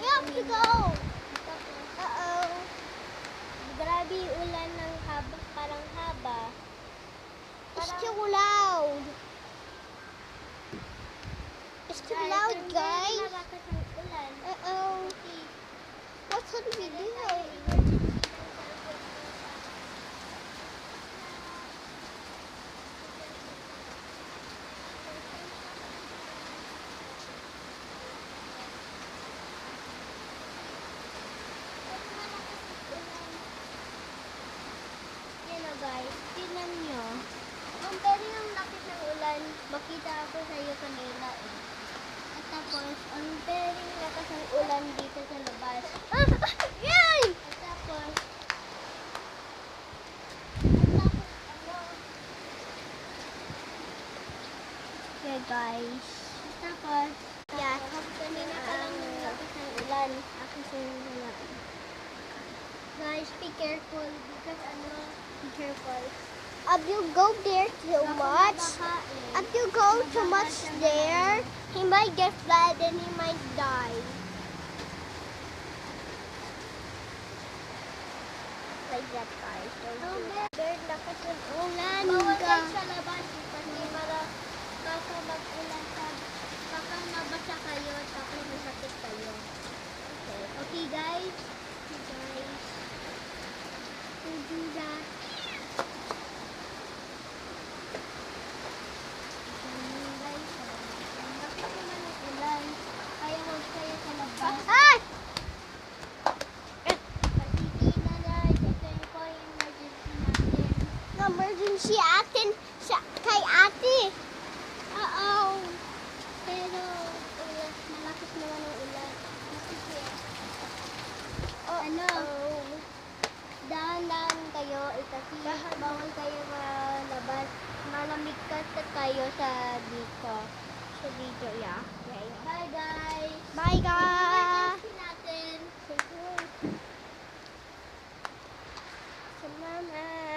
We have to go. Uh-oh. Grabe yung ulan ng haba, parang haba. It's too loud. It's too loud, guys. Malakas ang ulan. Uh-oh. What should we do? Guys, tingnan nyo. Pero yung lapit ng ulan, makita ako sa iyo kanina eh. At tapos, ang very lakas ng ulan dito sa labas. Yay! At tapos, Yeah, guys. at tapos, Yeah. kanina pa lang yung lakas ng ulan. Guys, be careful because be careful. If you go there too much, Baka eh. if you go too much there, he might get flooded and he might die. Like that, guys. Don't do that. Very lakas ng ulan. Bawal kayo sa labas kasi baka mag-ulan ka, baka mabasa kayo tapos masakit kayo. Okay guys? Don't do that. Guys, bakit naman ang ulan? Kaya huwag kayo sa labas. Ah! Patigina na, ito po yung emergency natin. Emergency atin kay ate. Oo. Pero, malakas naman ang ulan. Kasi, dahan-dahan kayo, kasi bawal kayo malabas. Malamig kayo sa dito. Sa dito, yeah. Bye guys! Bye, guys. Emergency natin. Sa mama.